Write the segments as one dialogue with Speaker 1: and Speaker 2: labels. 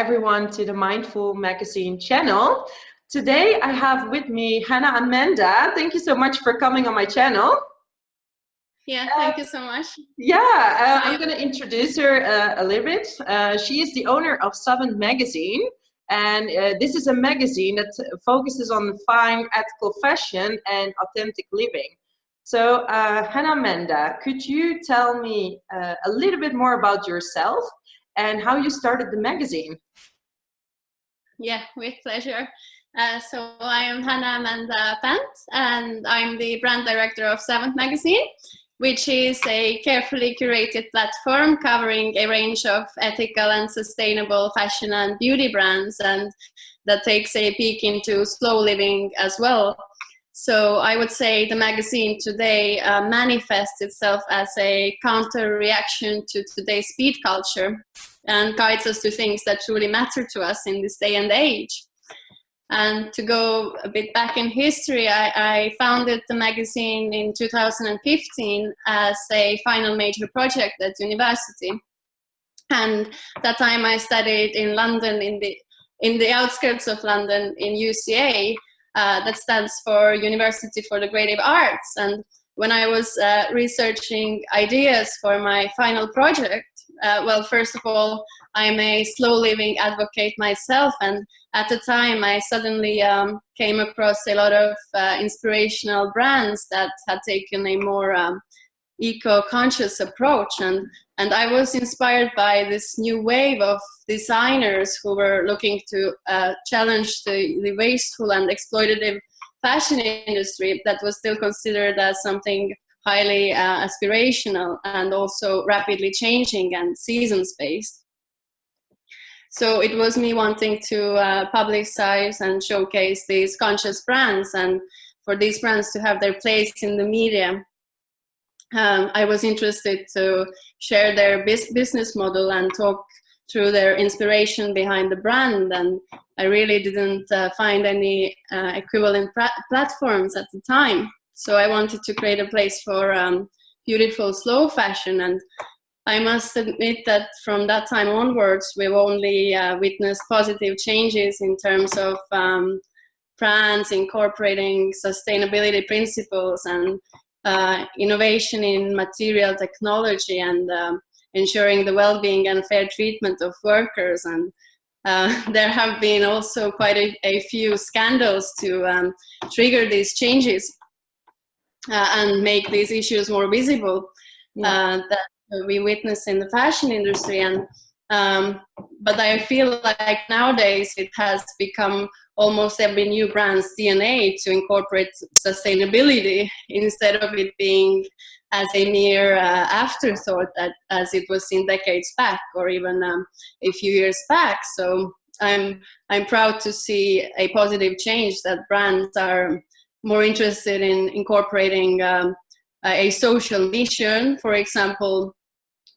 Speaker 1: everyone to the Mindful Magazine channel. Today I have with me Hanna Amanda. Thank you so much for coming on my channel.
Speaker 2: Yeah, thank you so much.
Speaker 1: Yeah, I'm going to introduce her a little bit. She is the owner of Savant Magazine, and this is a magazine that focuses on fine, ethical fashion and authentic living. So, Hanna Amanda, could you tell me a little bit more about yourself and how you started the magazine?
Speaker 2: Yeah, with pleasure. So I am Hanna Amanda and I'm the brand director of Savant Magazine, which is a carefully curated platform covering a range of ethical and sustainable fashion and beauty brands, and that takes a peek into slow living as well. So I would say the magazine today manifests itself as a counter-reaction to today's speed culture and guides us to things that truly matter to us in this day and age. And to go a bit back in history, I founded the magazine in 2015 as a final major project at university. And that time I studied in London, in the outskirts of London, in UCA. That stands for University for the Creative Arts. And when I was researching ideas for my final project, well, first of all, I'm a slow living advocate myself, and at the time I suddenly came across a lot of inspirational brands that had taken a more eco-conscious approach, and I was inspired by this new wave of designers who were looking to challenge the wasteful and exploitative fashion industry that was still considered as something highly aspirational and also rapidly changing and seasons-based. So it was me wanting to publicize and showcase these conscious brands, and for these brands to have their place in the media. I was interested to share their business model and talk through their inspiration behind the brand, and I really didn't find any equivalent platforms at the time. So I wanted to create a place for beautiful slow fashion, and I must admit that from that time onwards we've only witnessed positive changes in terms of brands incorporating sustainability principles and innovation in material technology and ensuring the well-being and fair treatment of workers. And there have been also quite a few scandals to trigger these changes and make these issues more visible that we witness in the fashion industry. And but I feel like nowadays it has become almost every new brand's DNA to incorporate sustainability instead of it being as a mere afterthought as it was in decades back or even a few years back. So I'm proud to see a positive change that brands are more interested in incorporating a social mission, for example,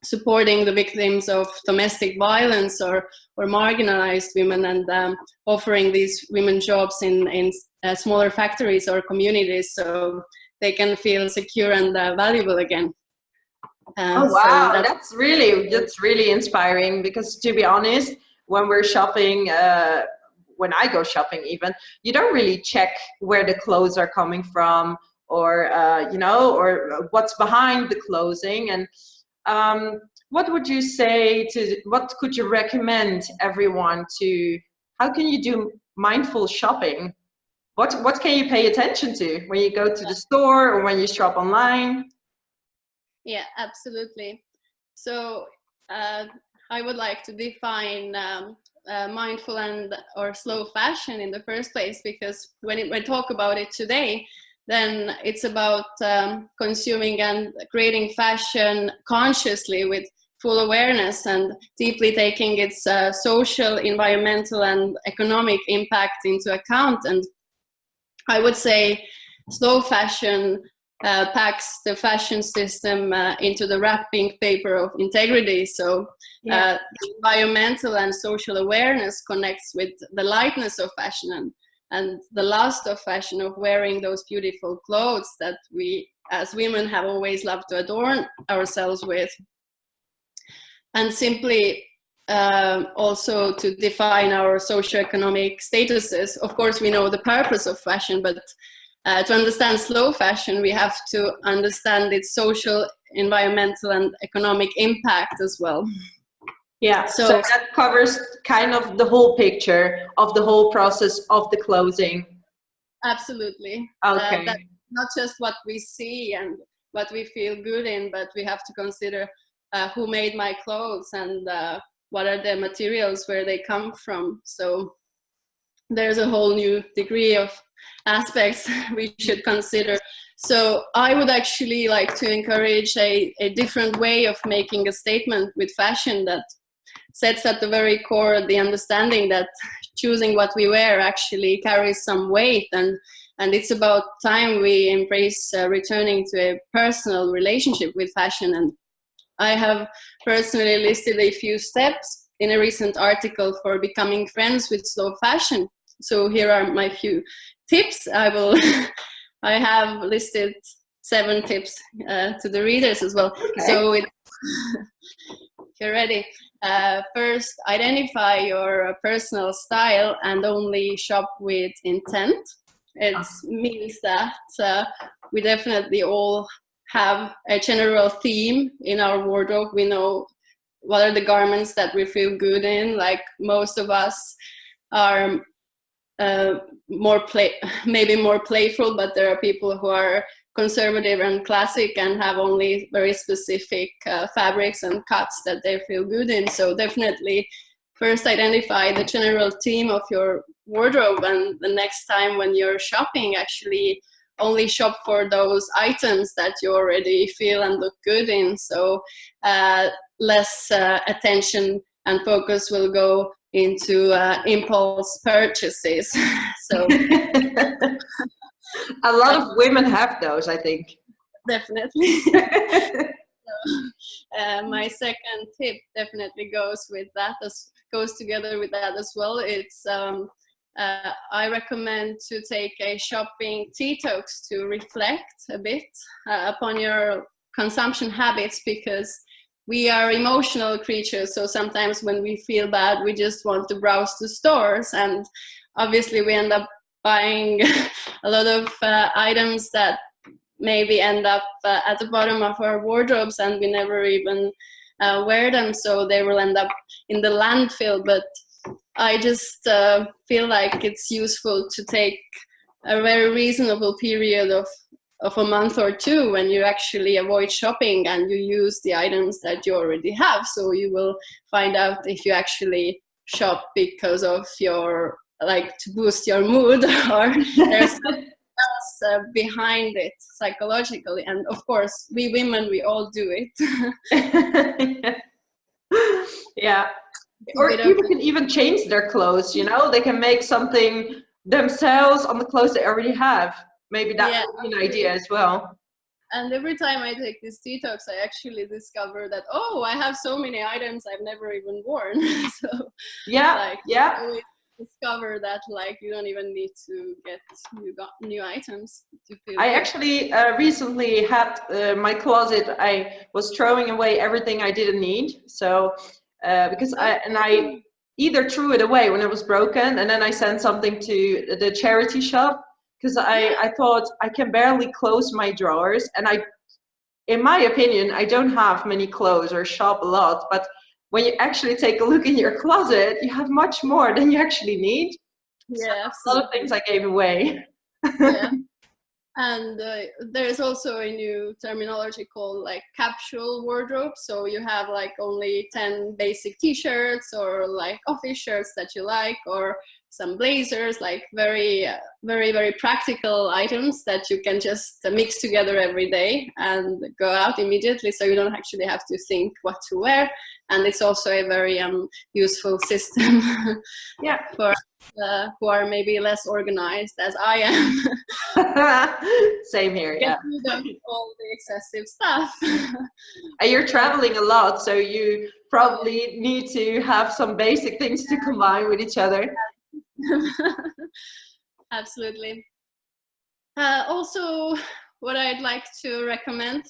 Speaker 2: supporting the victims of domestic violence or marginalized women, and offering these women jobs in smaller factories or communities so they can feel secure and valuable again.
Speaker 1: Oh wow, so that's really inspiring, because to be honest, when we're shopping, when I go shopping even, you don't really check where the clothes are coming from, or you know, or what's behind the clothing. And what would you say what could you recommend everyone to, how can you do mindful shopping? What can you pay attention to when you go to the store or when you shop online?
Speaker 2: Yeah, absolutely. So I would like to define mindful or slow fashion in the first place, because when we talk about it today, then it's about consuming and creating fashion consciously with full awareness and deeply taking its social, environmental and economic impact into account. And I would say slow fashion packs the fashion system into the wrapping paper of integrity. So the environmental and social awareness connects with the lightness of fashion and the lust of fashion, of wearing those beautiful clothes that we as women have always loved to adorn ourselves with. And simply also to define our socioeconomic statuses. Of course, we know the purpose of fashion, but to understand slow fashion, we have to understand its social, environmental, and economic impact as well.
Speaker 1: Yeah, so that covers kind of the whole picture of the whole process of the clothing.
Speaker 2: Absolutely.
Speaker 1: Okay.
Speaker 2: That's not just what we see and what we feel good in, but we have to consider who made my clothes and what are the materials, where they come from. So there's a whole new degree of aspects we should consider. So I would actually like to encourage a different way of making a statement with fashion that sets at the very core the understanding that choosing what we wear actually carries some weight, and it's about time we embrace returning to a personal relationship with fashion. And I have personally listed a few steps in a recent article for becoming friends with slow fashion. So here are my few tips. I have listed 7 tips to the readers as well. Okay. So if you're ready. First, identify your personal style and only shop with intent. It means that we definitely all have a general theme in our wardrobe. We know what are the garments that we feel good in. Like most of us are maybe more playful, but there are people who are conservative and classic and have only very specific fabrics and cuts that they feel good in. So definitely first identify the general theme of your wardrobe, and the next time when you're shopping, actually only shop for those items that you already feel and look good in. So less attention and focus will go into impulse purchases. So
Speaker 1: a lot of women have those, I think.
Speaker 2: Definitely. My second tip definitely goes together with that as well. It's I recommend to take a shopping detox to reflect a bit upon your consumption habits, because we are emotional creatures. So sometimes when we feel bad, we just want to browse the stores, and obviously we end up buying a lot of items that maybe end up at the bottom of our wardrobes, and we never even wear them, so they will end up in the landfill. But I just feel like it's useful to take a very reasonable period of a month or 2 when you actually avoid shopping and you use the items that you already have. So you will find out if you actually shop because of your, like, to boost your mood, or there's something else behind it psychologically. And of course, we women, we all do it.
Speaker 1: Yeah. Or people can even change their clothes, you know, they can make something themselves on the clothes they already have. Maybe that would be an idea as well.
Speaker 2: And every time I take this detox, I actually discover that, oh, I have so many items I've never even worn. So I always discover that, like, you don't even need to get new items to feel
Speaker 1: I
Speaker 2: good.
Speaker 1: actually recently had my closet, I was throwing away everything I didn't need. So because I either threw it away when it was broken, and then I sent something to the charity shop, because I thought I can barely close my drawers, and in my opinion, I don't have many clothes or shop a lot, but when you actually take a look in your closet, you have much more than you actually need.
Speaker 2: Yeah,
Speaker 1: so a lot of things I gave away.
Speaker 2: Yeah. And there's also a new terminology called like capsule wardrobe. So you have like only 10 basic t-shirts or like office shirts that you like, or some blazers, like very, very practical items that you can just mix together every day and go out immediately. So you don't actually have to think what to wear. And it's also a very useful system for who are maybe less organized as I
Speaker 1: am. Same here,
Speaker 2: Get rid of all the excessive stuff.
Speaker 1: And you're traveling a lot, so you probably need to have some basic things to combine with each other.
Speaker 2: Absolutely. Also, what I'd like to recommend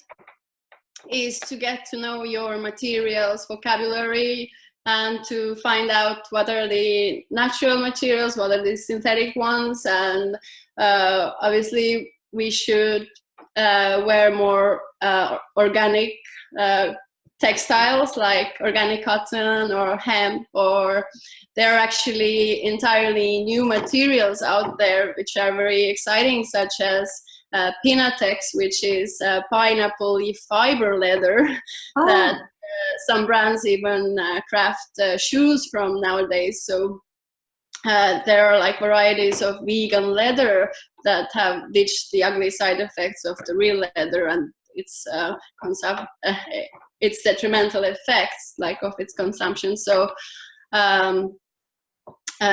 Speaker 2: is to get to know your materials, vocabulary, and to find out what are the natural materials, what are the synthetic ones, and obviously we should wear more organic textiles like organic cotton or hemp, or there are actually entirely new materials out there which are very exciting, such as Pinatex, which is pineapple leaf fiber leather that some brands even craft shoes from nowadays. So there are like varieties of vegan leather that have ditched the ugly side effects of the real leather and its detrimental effects, like of its consumption. So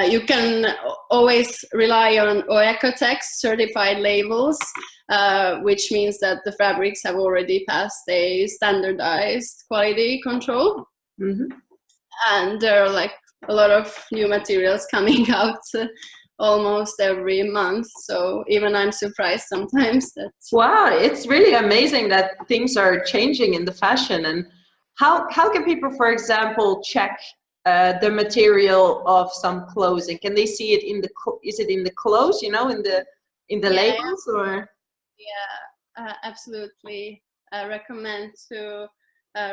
Speaker 2: you can always rely on Oecotex certified labels, which means that the fabrics have already passed a standardized quality control. And there are like a lot of new materials coming out almost every month. So even I'm surprised sometimes that.
Speaker 1: Wow, it's really amazing that things are changing in the fashion. And how can people, for example, check the material of some clothing? Can they see it in the, is it in the clothes, you know, in the labels, or?
Speaker 2: Yeah, absolutely. I recommend to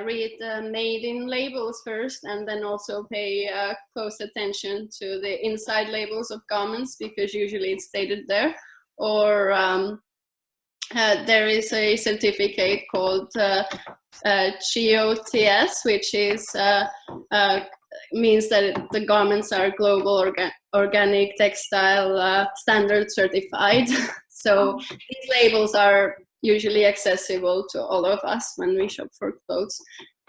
Speaker 2: read the made in labels first, and then also pay close attention to the inside labels of garments, because usually it's stated there. Or there is a certificate called GOTS, which is means that the garments are global organic textile standard certified. So these labels are usually accessible to all of us when we shop for clothes,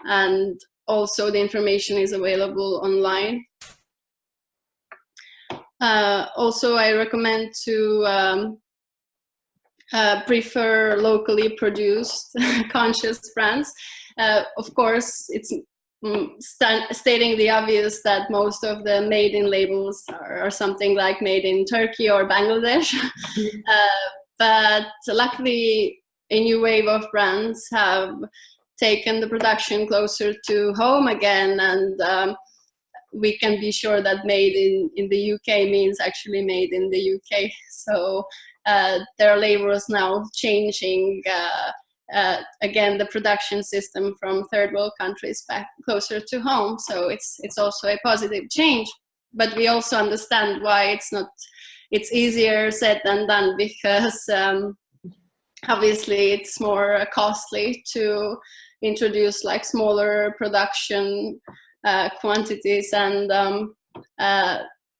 Speaker 2: and also the information is available online. Also, I recommend to prefer locally produced conscious brands. Of course, it's stating the obvious that most of the made in labels are something like made in Turkey or Bangladesh. But luckily, a new wave of brands have taken the production closer to home again, and we can be sure that made in the UK means actually made in the UK. So there are labels now changing again the production system from third world countries back closer to home. So it's also a positive change. But we also understand why it's easier said than done, because obviously it's more costly to introduce like smaller production quantities, and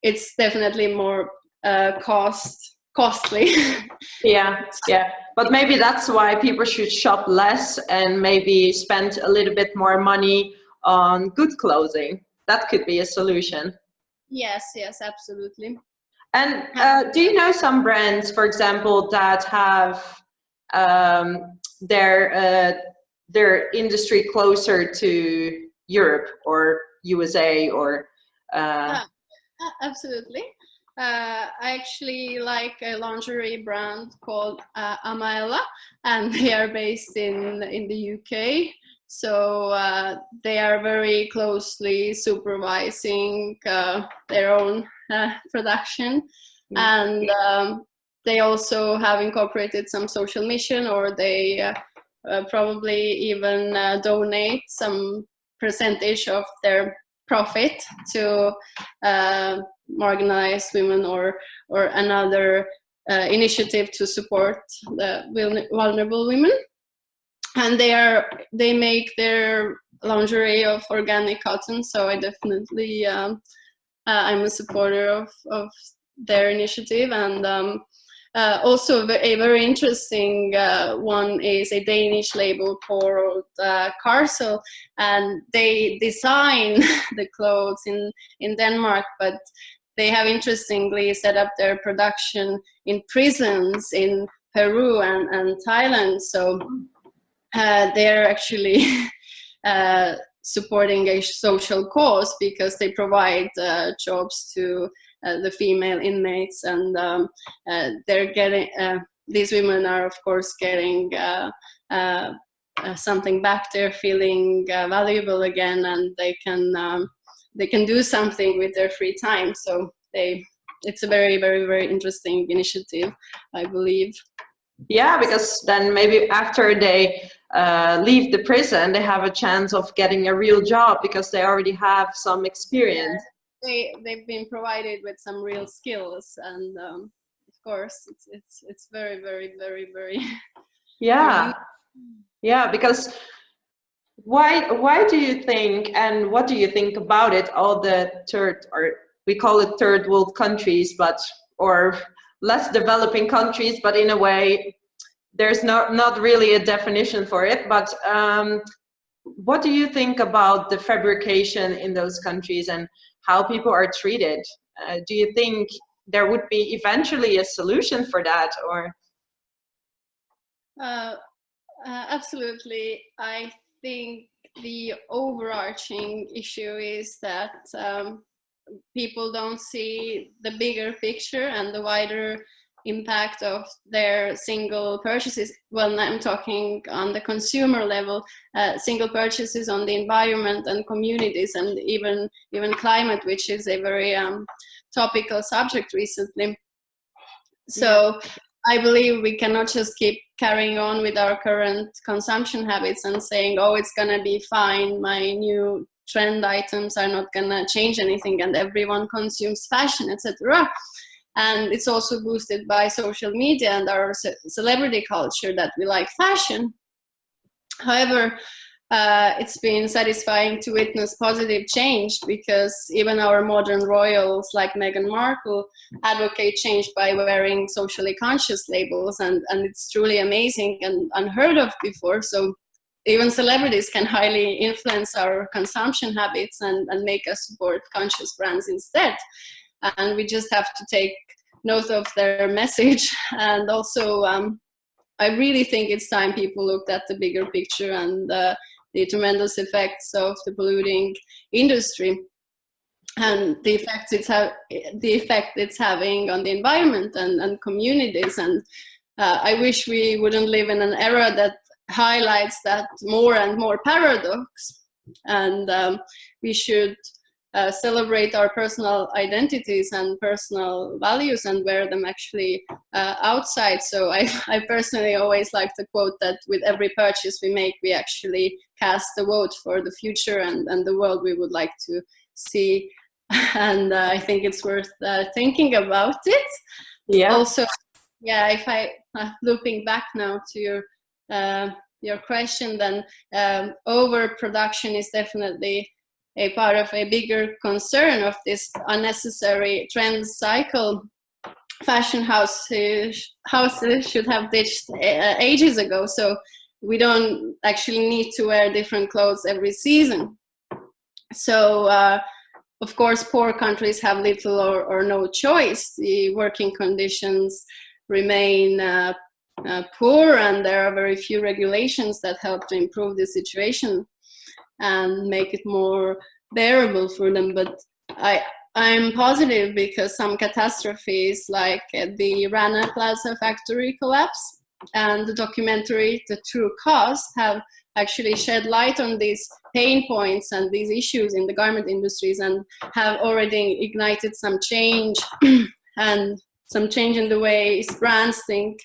Speaker 2: it's definitely more costly.
Speaker 1: Yeah. But maybe that's why people should shop less and maybe spend a little bit more money on good clothing. That could be a solution.
Speaker 2: Yes, absolutely.
Speaker 1: And do you know some brands, for example, that have their industry closer to Europe or USA or?
Speaker 2: Absolutely. I actually like a lingerie brand called Amela, and they are based in the UK. So they are very closely supervising their own production, and they also have incorporated some social mission, or they probably even donate some percentage of their profit to marginalized women or another initiative to support the vulnerable women. And they make their lingerie of organic cotton, so I definitely I'm a supporter of their initiative. And also a very interesting one is a Danish label called Capsule, and they design the clothes in Denmark, but they have interestingly set up their production in prisons in Peru and Thailand. So they're actually supporting a social cause, because they provide jobs to the female inmates, and they're getting these women are of course getting something back. They're feeling valuable again, and they can they can do something with their free time. So it's a very, very, very interesting initiative, I believe.
Speaker 1: Yeah, because then maybe after they leave the prison, they have a chance of getting a real job because they already have some experience.
Speaker 2: Yeah, they've been provided with some real skills, and of course, it's very, very, very, very.
Speaker 1: Yeah, yeah, because why do you think, and what do you think about it, all the third, or we call it third world countries, but or less developing countries, but in a way there's not really a definition for it, but what do you think about the fabrication in those countries and how people are treated? Do you think there would be eventually a solution for that, or?
Speaker 2: Absolutely. I think the overarching issue is that people don't see the bigger picture and the wider impact of their single purchases. Well, I'm talking on the consumer level, single purchases on the environment and communities, and even climate, which is a very topical subject recently. So I believe we cannot just keep carrying on with our current consumption habits and saying, oh, it's going to be fine, my new trend items are not going to change anything, and everyone consumes fashion, etc. And it's also boosted by social media and our celebrity culture that we like fashion. However, it's been satisfying to witness positive change, because even our modern royals like Meghan Markle advocate change by wearing socially conscious labels, and it's truly amazing and unheard of before. So even celebrities can highly influence our consumption habits and make us support conscious brands instead. And we just have to take note of their message. And also, I really think it's time people looked at the bigger picture and the tremendous effects of the polluting industry and the effect it's having on the environment and communities. And I wish we wouldn't live in an era that highlights that more and more paradox. And we should celebrate our personal identities and personal values and wear them actually outside. So I personally always like to quote that with every purchase we make, we actually cast a vote for the future and the world we would like to see. And I think it's worth thinking about it.
Speaker 1: Yeah.
Speaker 2: Also, yeah, if I looping back now to your question, then overproduction is definitely a part of a bigger concern of this unnecessary trend cycle. Fashion houses should have ditched ages ago, so we don't actually need to wear different clothes every season. So of course, poor countries have little or no choice. The working conditions remain poor, and there are very few regulations that help to improve the situation and make it more bearable for them. But I'm positive, because some catastrophes like the Rana Plaza factory collapse and the documentary The True Cost have actually shed light on these pain points and these issues in the garment industries, and have already ignited some change and some change in the way brands think.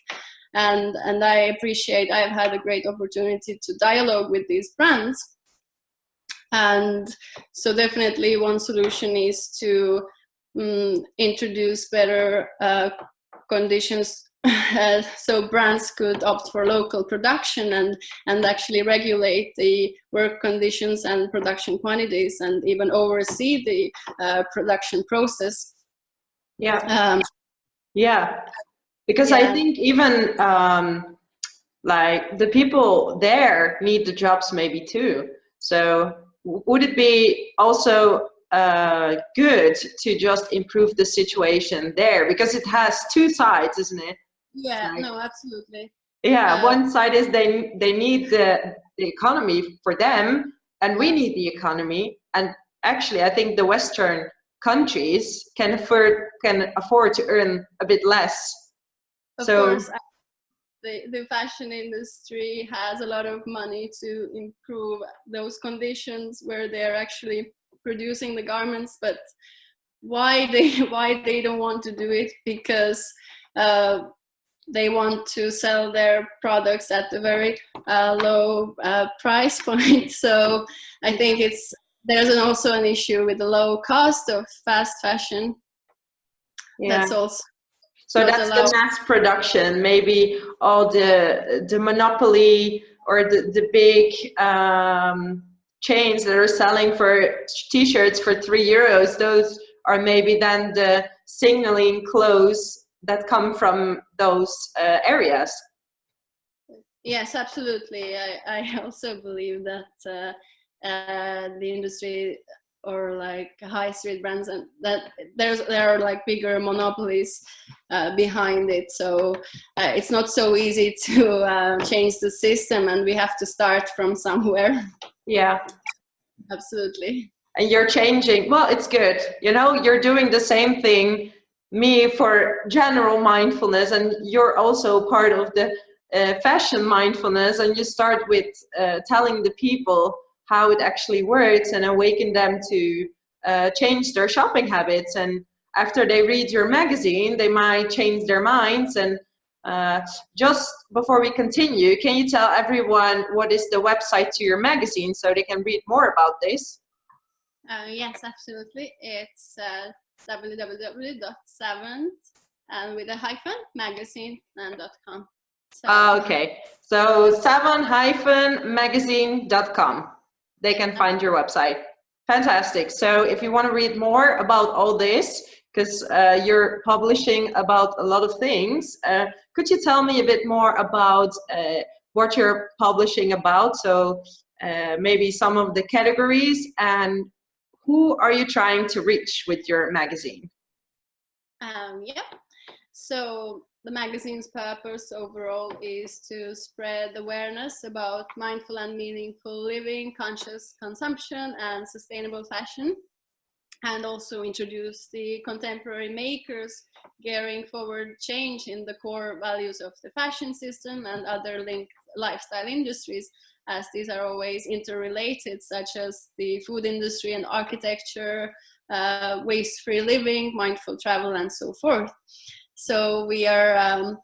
Speaker 2: And I appreciate I've had a great opportunity to dialogue with these brands. And so definitely one solution is to introduce better conditions so brands could opt for local production and actually regulate the work conditions and production quantities, and even oversee the production process.
Speaker 1: Yeah. Because I think even like the people there need the jobs maybe too. So would it be also good to just improve the situation there, because it has two sides, isn't it?
Speaker 2: Yeah, like, no, absolutely.
Speaker 1: Yeah, one side is they need the economy for them, and we need the economy. And actually, I think the Western countries can afford to earn a bit less.
Speaker 2: Of course, the fashion industry has a lot of money to improve those conditions where they're actually producing the garments, but why they don't want to do it, because they want to sell their products at a very low price point. So I think there's also an issue with the low cost of fast fashion.
Speaker 1: Yeah.
Speaker 2: That's also
Speaker 1: so that's the mass production, maybe all the monopoly or the big chains that are selling for t-shirts for €3. Those are maybe then the signaling clothes that come from those areas.
Speaker 2: Yes, absolutely. I also believe that the industry, or like high street brands, and that there are like bigger monopolies behind it. So it's not so easy to change the system, and we have to start from somewhere.
Speaker 1: Yeah,
Speaker 2: absolutely.
Speaker 1: And you're changing. Well, it's good. You know, you're doing the same thing, me for general mindfulness, and you're also part of the fashion mindfulness, and you start with telling the people how it actually works and awaken them to change their shopping habits. And after they read your magazine, they might change their minds. And just before we continue, can you tell everyone what is the website to your magazine so they can read more about this?
Speaker 2: Yes, absolutely. It's www.savant and with a hyphen magazine.com.
Speaker 1: So, okay, so savant-magazine.com. They can find your website. Fantastic. So if you want to read more about all this, because you're publishing about a lot of things, could you tell me a bit more about what you're publishing about? So maybe some of the categories, and who are you trying to reach with your magazine?
Speaker 2: Yeah. So the magazine's purpose overall is to spread awareness about mindful and meaningful living, conscious consumption, and sustainable fashion, and also introduce the contemporary makers gearing forward change in the core values of the fashion system and other linked lifestyle industries, as these are always interrelated, such as the food industry and architecture, waste-free living, mindful travel, and so forth. So we are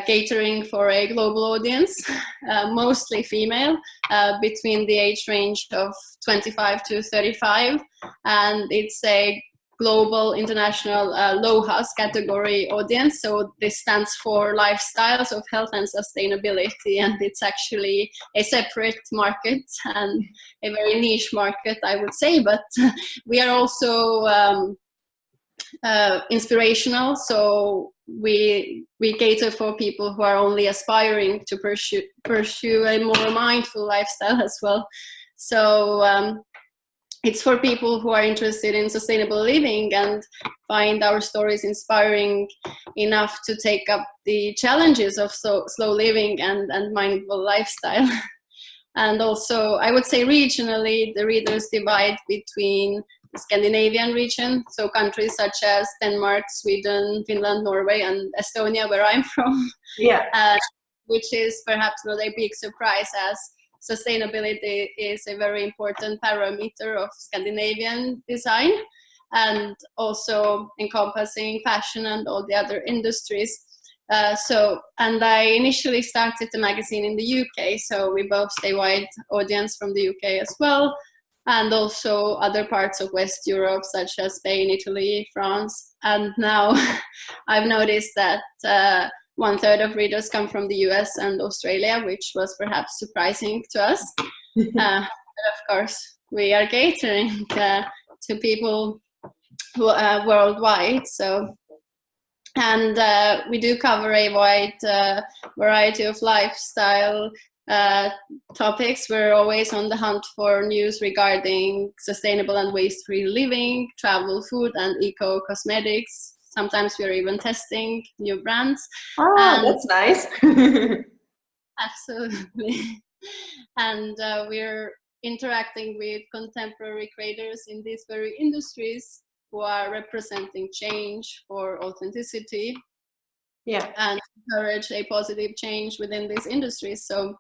Speaker 2: catering for a global audience, mostly female, between the age range of 25 to 35, and it's a global international LOHAS category audience. So this stands for lifestyles of health and sustainability, and it's actually a separate market and a very niche market, I would say, but we are also inspirational. So we cater for people who are only aspiring to pursue a more mindful lifestyle as well. So it's for people who are interested in sustainable living and find our stories inspiring enough to take up the challenges of slow living and mindful lifestyle. And also, I would say regionally, the readers divide between the Scandinavian region, so countries such as Denmark, Sweden, Finland, Norway, and Estonia, where I'm from.
Speaker 1: Yeah.
Speaker 2: Which is perhaps not a big surprise, as sustainability is a very important parameter of Scandinavian design, and also encompassing fashion and all the other industries. And I initially started the magazine in the UK, so we boast a wide audience from the UK as well, and also other parts of West Europe, such as Spain, Italy, France. And now I've noticed that 1/3 of readers come from the US and Australia, which was perhaps surprising to us. But of course, we are catering to people who are worldwide. And we do cover a wide variety of lifestyle topics. We're always on the hunt for news regarding sustainable and waste-free living, travel, food, and eco-cosmetics. Sometimes we're even testing new brands.
Speaker 1: Oh, that's nice.
Speaker 2: Absolutely. And we're interacting with contemporary creators in these very industries who are representing change for authenticity.
Speaker 1: Yeah.
Speaker 2: And encourage a positive change within these industries. So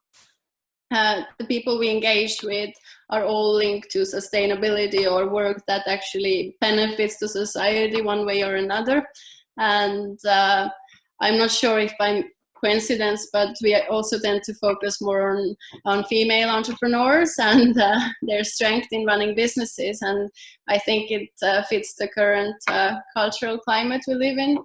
Speaker 2: the people we engage with are all linked to sustainability or work that actually benefits the society one way or another. And I'm not sure if by coincidence, but we also tend to focus more on female entrepreneurs and their strength in running businesses. And I think it fits the current cultural climate we live in.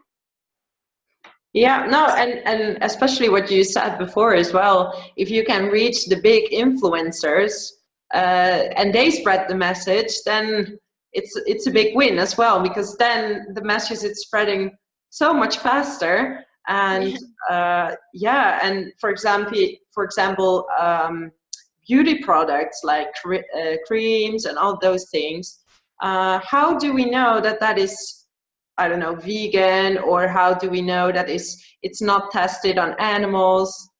Speaker 1: Yeah, no, and especially what you said before as well, if you can reach the big influencers and they spread the message, then it's a big win as well, because then the message is spreading so much faster. And yeah, and for example, beauty products like creams and all those things, how do we know that that is, I don't know, vegan, or how do we know that it's not tested on animals?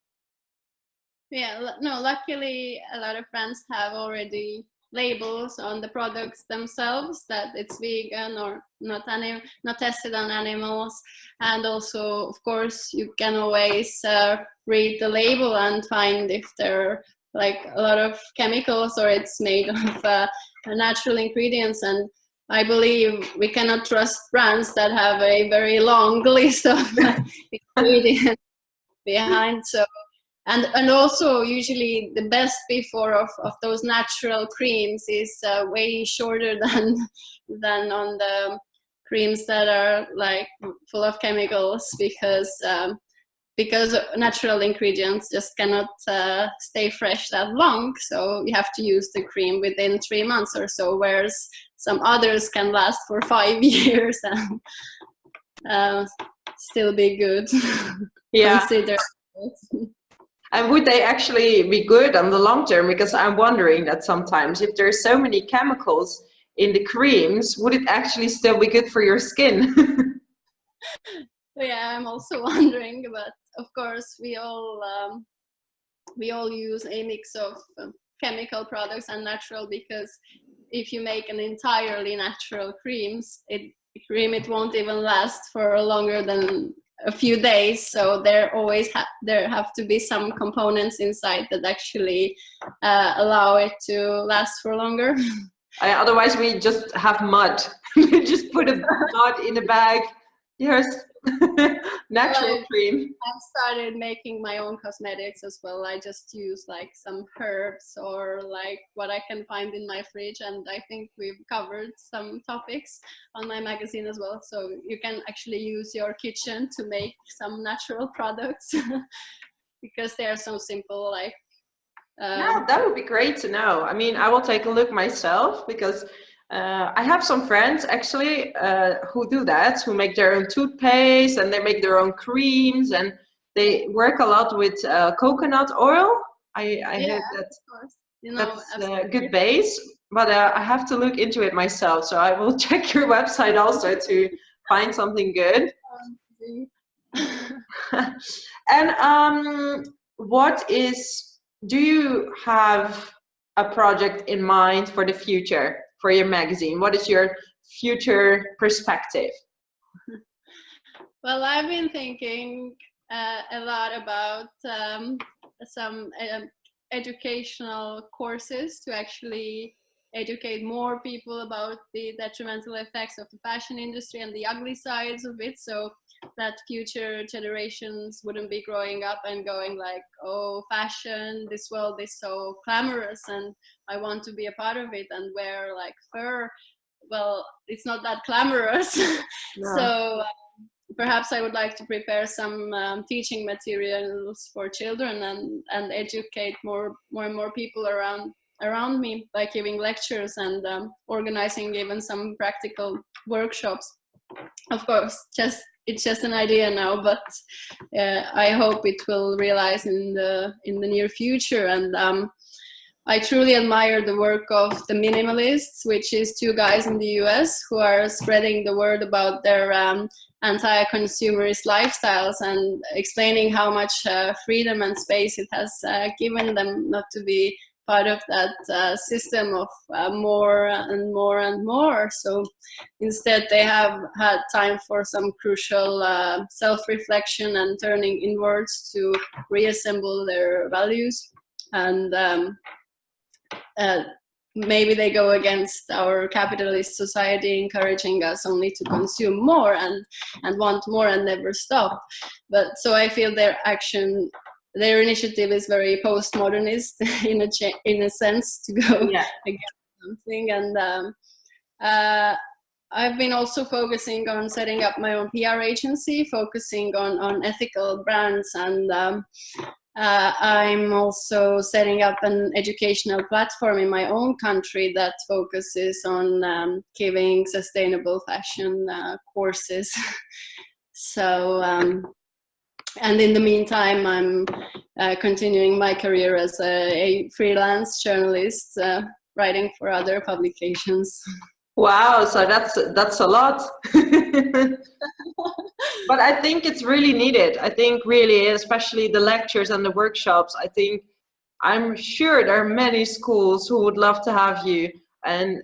Speaker 2: Yeah, no, luckily a lot of brands have already labels on the products themselves that it's vegan or not tested on animals. And also, of course, you can always read the label and find if there are like a lot of chemicals or it's made of natural ingredients. And I believe we cannot trust brands that have a very long list of ingredients behind. So, and also usually the best before of those natural creams is way shorter than on the creams that are like full of chemicals, because natural ingredients just cannot stay fresh that long. So you have to use the cream within 3 months or so, whereas some others can last for 5 years and still be good.
Speaker 1: Yeah.
Speaker 2: Consider it.
Speaker 1: And would they actually be good on the long term? Because I'm wondering that sometimes if there's so many chemicals in the creams, would it actually still be good for your skin?
Speaker 2: Yeah, I'm also wondering, but of course we all use a mix of chemical products and natural, because if you make an entirely natural it won't even last for longer than a few days. So there have to be some components inside that actually allow it to last for longer.
Speaker 1: Otherwise we just have mud. We just put a mud in a bag. Yes. Natural cream.
Speaker 2: I started making my own cosmetics as well. I just use like some herbs or like what I can find in my fridge, and I think we've covered some topics on my magazine as well. So you can actually use your kitchen to make some natural products because they are so simple. Like
Speaker 1: yeah, that would be great to know. I mean, I will take a look myself, because I have some friends actually who do that, who make their own toothpaste and they make their own creams, and they work a lot with coconut oil. I heard that that's a good base, but I have to look into it myself. So I will check your website also to find something good. And do you have a project in mind for the future for your magazine? What is your future perspective?
Speaker 2: Well, I've been thinking a lot about some educational courses to actually educate more people about the detrimental effects of the fashion industry and the ugly sides of it, so that future generations wouldn't be growing up and going like, oh, fashion, this world is so glamorous and I want to be a part of it and wear like fur. Well, it's not that glamorous. No. So perhaps I would like to prepare some teaching materials for children and educate more and more people around me, like giving lectures and organizing even some practical workshops. Of course, it's just an idea now, but I hope it will realize in the near future. And I truly admire the work of the Minimalists, which is 2 guys in the US who are spreading the word about their anti-consumerist lifestyles and explaining how much freedom and space it has given them not to be part of that system of more and more and more. So instead they have had time for some crucial self-reflection and turning inwards to reassemble their values. and maybe they go against our capitalist society, encouraging us only to consume more and want more and never stop. But so I feel their initiative is very postmodernist in a sense, to go against something. And I've been also focusing on setting up my own PR agency, focusing on ethical brands, and I'm also setting up an educational platform in my own country that focuses on giving sustainable fashion courses. So, and in the meantime, I'm continuing my career as a freelance journalist, writing for other publications.
Speaker 1: Wow, so that's a lot. But I think it's really needed. I think really, especially the lectures and the workshops, I'm sure there are many schools who would love to have you and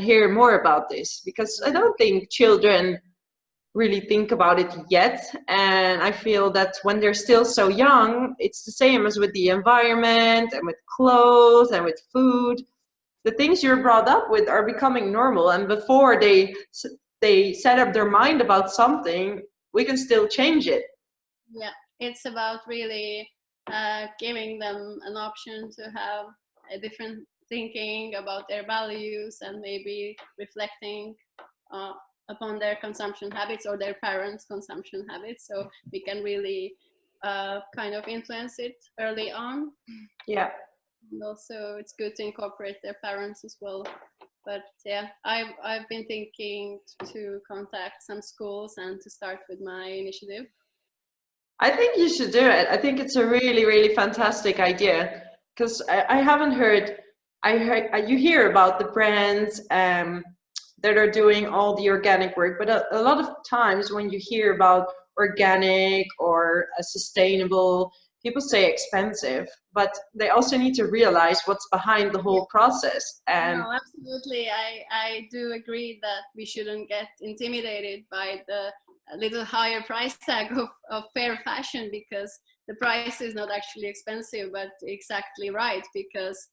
Speaker 1: hear more about this, because I don't think children really think about it yet. And I feel that when they're still so young, it's the same as with the environment and with clothes and with food. The things you're brought up with are becoming normal, and before they set up their mind about something, we can still change it.
Speaker 2: Yeah, it's about really giving them an option to have a different thinking about their values, and maybe reflecting upon their consumption habits or their parents' consumption habits, so we can really kind of influence it early on.
Speaker 1: Yeah.
Speaker 2: And also it's good to incorporate their parents as well. But yeah, I've been thinking to contact some schools and to start with my initiative.
Speaker 1: I think you should do it. I think it's a really, really fantastic idea, because I haven't heard, you hear about the brands that are doing all the organic work, but a lot of times when you hear about organic or sustainable, people say expensive, but they also need to realize what's behind the whole process. And
Speaker 2: no, absolutely, I do agree that we shouldn't get intimidated by the little higher price tag of fair fashion, because the price is not actually expensive, but exactly right, because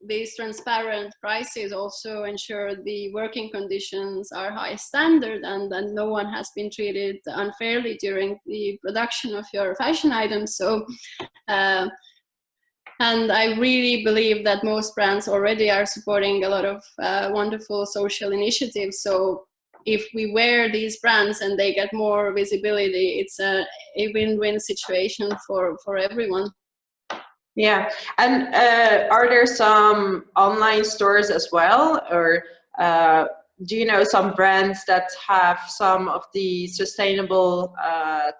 Speaker 2: these transparent prices also ensure the working conditions are high standard, and no one has been treated unfairly during the production of your fashion items. So and I really believe that most brands already are supporting a lot of wonderful social initiatives. So if we wear these brands and they get more visibility, it's a win-win situation for everyone.
Speaker 1: Yeah, and are there some online stores as well, or do you know some brands that have some of the sustainable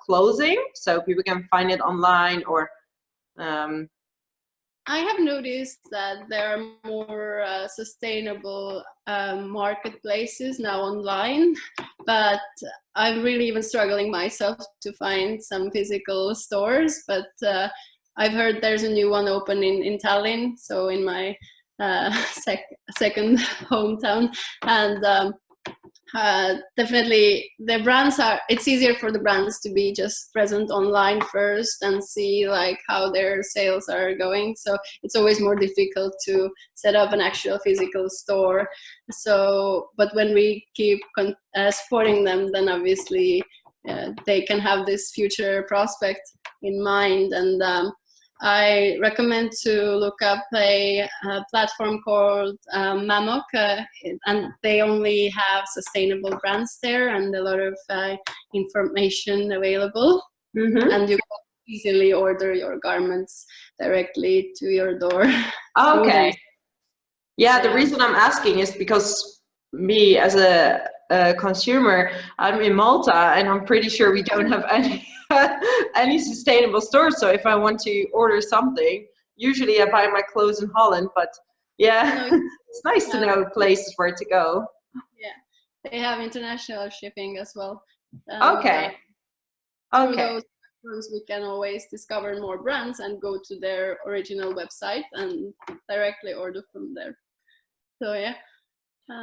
Speaker 1: clothing, so people can find it online? Or
Speaker 2: I have noticed that there are more sustainable marketplaces now online, but I'm really even struggling myself to find some physical stores. But I've heard there's a new one open in Tallinn, so in my second hometown, and definitely the brands it's easier for the brands to be just present online first and see like how their sales are going. So it's always more difficult to set up an actual physical store. So, but when we keep supporting them, then obviously they can have this future prospect in mind. And I recommend to look up a platform called Mammoc, and they only have sustainable brands there and a lot of information available. Mm-hmm. And you can easily order your garments directly to your door.
Speaker 1: Okay. Yeah, the reason I'm asking is because me as a consumer, I'm in Malta, and I'm pretty sure we don't have any sustainable stores. So if I want to order something, usually I buy my clothes in Holland. But yeah, it's nice to know places where to go.
Speaker 2: Yeah, they have international shipping as well.
Speaker 1: Okay.
Speaker 2: Through those platforms, we can always discover more brands and go to their original website and directly order from there. So yeah.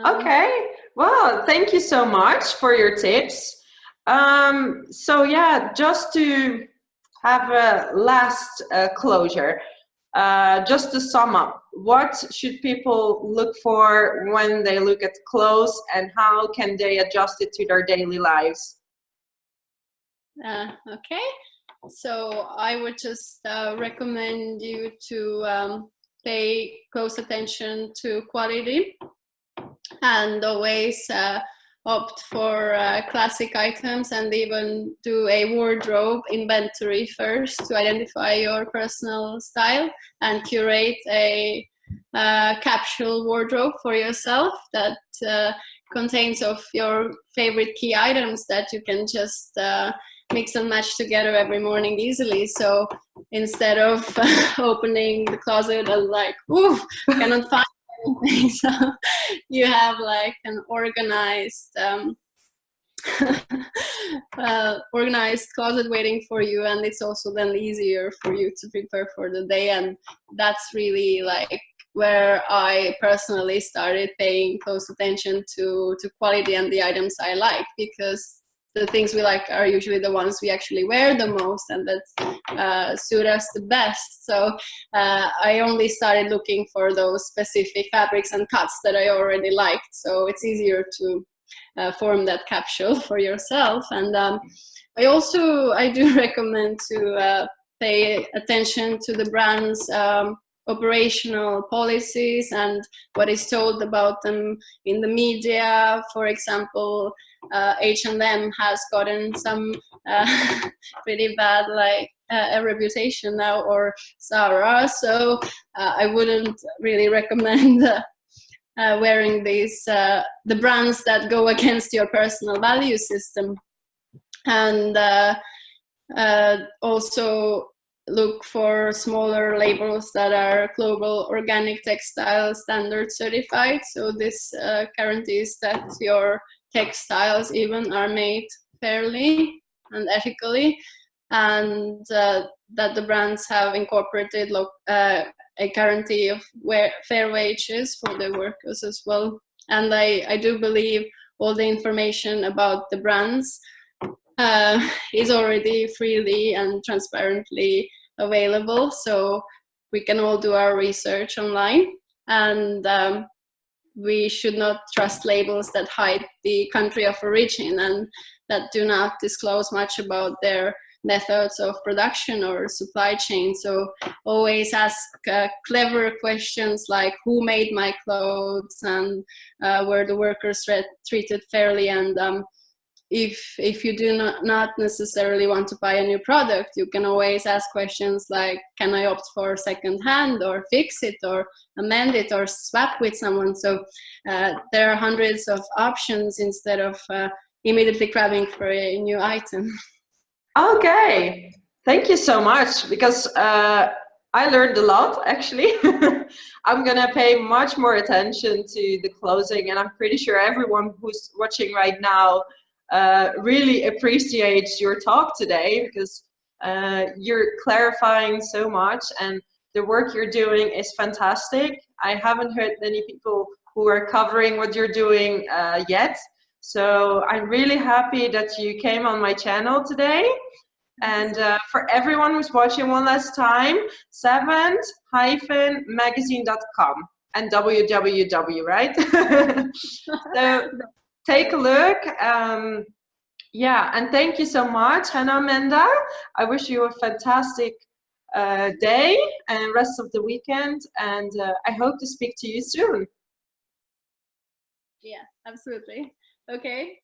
Speaker 1: Okay. Well, thank you so much for your tips. So yeah, just to have a last closure, just to sum up, what should people look for when they look at clothes, and how can they adjust it to their daily lives?
Speaker 2: Okay, so I would just recommend you to pay close attention to quality, and always opt for classic items, and even do a wardrobe inventory first to identify your personal style, and curate a capsule wardrobe for yourself that contains of your favorite key items that you can just mix and match together every morning easily. So instead of opening the closet and like, ooh, cannot find anything, so you have like an organized organized closet waiting for you, and it's also then easier for you to prepare for the day. And that's really like where I personally started paying close attention to quality and the items I like, because the things we like are usually the ones we actually wear the most and that suit us the best. So I only started looking for those specific fabrics and cuts that I already liked, so it's easier to form that capsule for yourself. And I do recommend to pay attention to the brand's operational policies and what is told about them in the media. For example, H&M has gotten some pretty bad a reputation now, or Zara, so I wouldn't really recommend wearing these the brands that go against your personal value system. And also look for smaller labels that are global organic textile standard certified, so this guarantees that your textiles even are made fairly and ethically, and that the brands have incorporated a guarantee of fair wages for their workers as well. And I do believe all the information about the brands is already freely and transparently available, so we can all do our research online. And we should not trust labels that hide the country of origin and that do not disclose much about their methods of production or supply chain. So always ask clever questions like who made my clothes, and were the workers treated fairly. And if you do not necessarily want to buy a new product, you can always ask questions like, can I opt for second hand, or fix it, or amend it, or swap with someone? So there are hundreds of options instead of immediately grabbing for a new item.
Speaker 1: Okay, thank you so much, because I learned a lot actually. I'm gonna pay much more attention to the clothing, and I'm pretty sure everyone who's watching right now really appreciates your talk today, because you're clarifying so much and the work you're doing is fantastic. I haven't heard many people who are covering what you're doing yet. So I'm really happy that you came on my channel today. And for everyone who's watching, one last time, savant-magazine.com and www, right? So take a look. Yeah, and thank you so much, Hanna Amanda. I wish you a fantastic day and rest of the weekend, and I hope to speak to you soon.
Speaker 2: Yeah, absolutely. Okay.